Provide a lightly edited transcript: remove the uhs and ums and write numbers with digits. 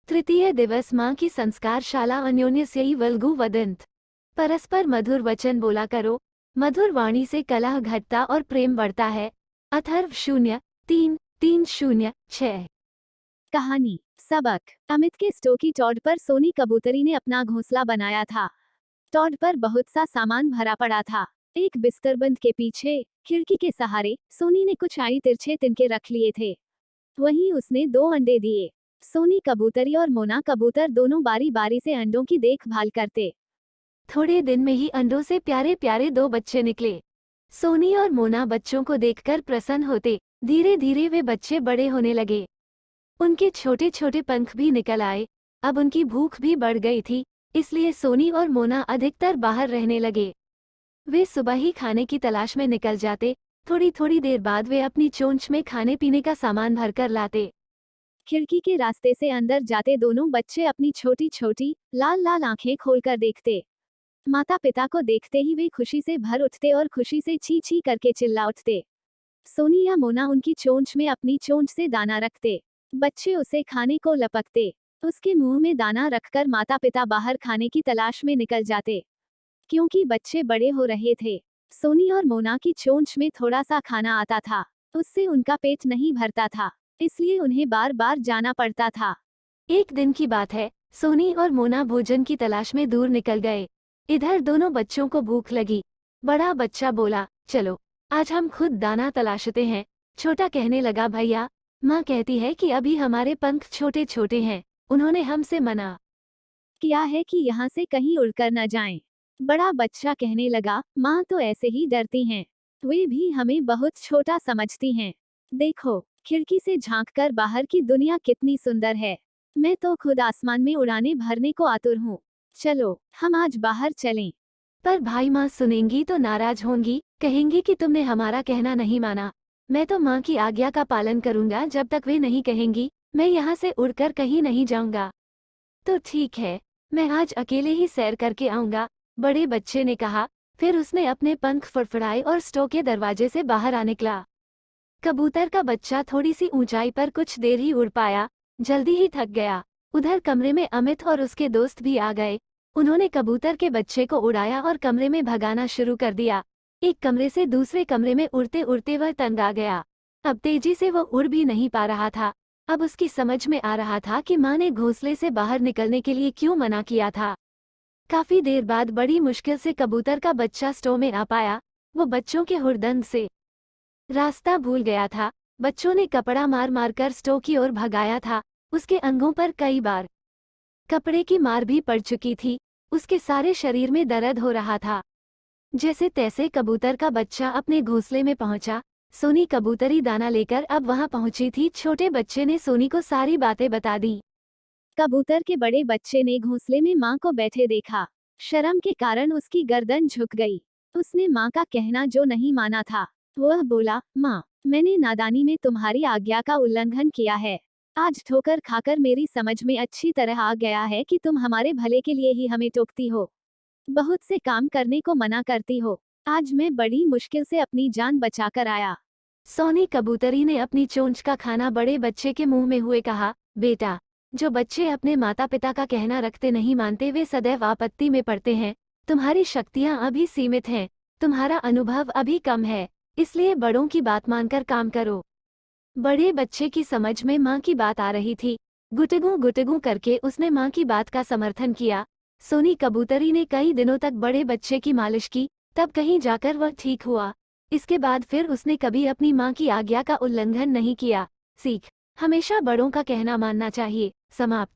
तृतीय दिवस माँ की संस्कारशाला अन्योन्यस्यै वल्गु वदंत। परस्पर मधुर वचन बोला करो, मधुर वाणी से कलह घटता और प्रेम बढ़ता है। अथर्व 0:3-3-0-6। कहानी। सबक। अमित के स्टोव की टॉड पर सोनी कबूतरी ने अपना घोंसला बनाया था। टॉड पर बहुत सा सामान भरा पड़ा था। एक बिस्तरबंद के पीछे खिड़की के सहारे सोनी ने कुछ आई तिरछे तिनके रख लिए थे। वहीं उसने 2 अंडे दिए। सोनी कबूतरी और मोना कबूतर दोनों बारी बारी से अंडों की देखभाल करते। थोड़े दिन में ही अंडों से प्यारे प्यारे 2 बच्चे निकले। सोनी और मोना बच्चों को देखकर प्रसन्न होते। धीरे धीरे वे बच्चे बड़े होने लगे। उनके छोटे छोटे पंख भी निकल आए। अब उनकी भूख भी बढ़ गई थी, इसलिए सोनी और मोना अधिकतर बाहर रहने लगे। वे सुबह ही खाने की तलाश में निकल जाते। थोड़ी थोड़ी देर बाद वे अपनी चोंच में खाने पीने का सामान भरकर लाते। खिड़की के रास्ते से अंदर जाते दोनों बच्चे अपनी छोटी छोटी लाल लाल आंखें खोलकर देखते। माता पिता को देखते ही वे खुशी से भर उठते और खुशी से ची ची करके चिल्ला उठते। सोनी या मोना उनकी चोंच में अपनी चोंच से दाना रखते। बच्चे उसे खाने को लपकते। उसके मुंह में दाना रखकर माता पिता बाहर खाने की तलाश में निकल जाते। क्योंकि बच्चे बड़े हो रहे थे, सोनी और मोना की चोंच में थोड़ा सा खाना आता था, उससे उनका पेट नहीं भरता था, इसलिए उन्हें बार बार जाना पड़ता था। एक दिन की बात है, सोनी और मोना भोजन की तलाश में दूर निकल गए। इधर दोनों बच्चों को भूख लगी। बड़ा बच्चा बोला, चलो आज हम खुद दाना तलाशते हैं। छोटा कहने लगा, भैया माँ कहती है कि अभी हमारे पंख छोटे छोटे हैं, उन्होंने हमसे मना किया है कि यहाँ से कहीं उड़कर न जाएं। बड़ा बच्चा कहने लगा, माँ तो ऐसे ही डरती हैं, वे भी हमें बहुत छोटा समझती हैं। देखो, खिड़की से झांककर बाहर की दुनिया कितनी सुंदर है। मैं तो खुद आसमान में उड़ाने भरने को आतुर हूँ। चलो हम आज बाहर चलें। पर भाई माँ सुनेंगी तो नाराज होंगी, कहेंगी कि तुमने हमारा कहना नहीं माना। मैं तो माँ की आज्ञा का पालन करूंगा, जब तक वे नहीं कहेंगी मैं यहाँ से उड़कर कहीं नहीं जाऊंगा। तो ठीक है, मैं आज अकेले ही सैर करके आऊंगा, बड़े बच्चे ने कहा। फिर उसने अपने पंख फड़फड़ाए और स्टोव के दरवाजे से बाहर आ निकला। कबूतर का बच्चा थोड़ी सी ऊंचाई पर कुछ देर ही उड़ पाया, जल्दी ही थक गया। उधर कमरे में अमित और उसके दोस्त भी आ गए। उन्होंने कबूतर के बच्चे को उड़ाया और कमरे में भगाना शुरू कर दिया। एक कमरे से दूसरे कमरे में उड़ते उड़ते वह तंग आ गया। अब तेजी से वो उड़ भी नहीं पा रहा था। अब उसकी समझ में आ रहा था कि माँ ने घोंसले से बाहर निकलने के लिए क्यों मना किया था। काफी देर बाद बड़ी मुश्किल से कबूतर का बच्चा स्टोव में आ पाया। वो बच्चों के हुड़दंग से रास्ता भूल गया था। बच्चों ने कपड़ा मार मार कर स्टोव की ओर भगाया था। उसके अंगों पर कई बार कपड़े की मार भी पड़ चुकी थी। उसके सारे शरीर में दर्द हो रहा था। जैसे तैसे कबूतर का बच्चा अपने घोंसले में पहुंचा। सोनी कबूतरी दाना लेकर अब वहां पहुंची थी। छोटे बच्चे ने सोनी को सारी बातें बता दी। कबूतर के बड़े बच्चे ने घोंसले में माँ को बैठे देखा। शर्म के कारण उसकी गर्दन झुक गई। उसने माँ का कहना जो नहीं माना था। वह बोला, माँ, मैंने नादानी में तुम्हारी आज्ञा का उल्लंघन किया है। आज ठोकर खाकर मेरी समझ में अच्छी तरह आ गया है कि तुम हमारे भले के लिए ही हमें टोकती हो, बहुत से काम करने को मना करती हो। आज मैं बड़ी मुश्किल से अपनी जान बचाकर आया। सोनी कबूतरी ने अपनी चोंच का खाना बड़े बच्चे के मुंह में हुए कहा, बेटा, जो बच्चे अपने माता पिता का कहना रखते नहीं मानते वे सदैव आपत्ति में पड़ते हैं। तुम्हारी शक्तियां अभी सीमित हैं, तुम्हारा अनुभव अभी कम है, इसलिए बड़ों की बात मानकर काम करो। बड़े बच्चे की समझ में माँ की बात आ रही थी। गुटगू करके उसने माँ की बात का समर्थन किया। सोनी कबूतरी ने कई दिनों तक बड़े बच्चे की मालिश की, तब कहीं जाकर वह ठीक हुआ। इसके बाद फिर उसने कभी अपनी माँ की आज्ञा का उल्लंघन नहीं किया। सीख, हमेशा बड़ों का कहना मानना चाहिए। समाप्त।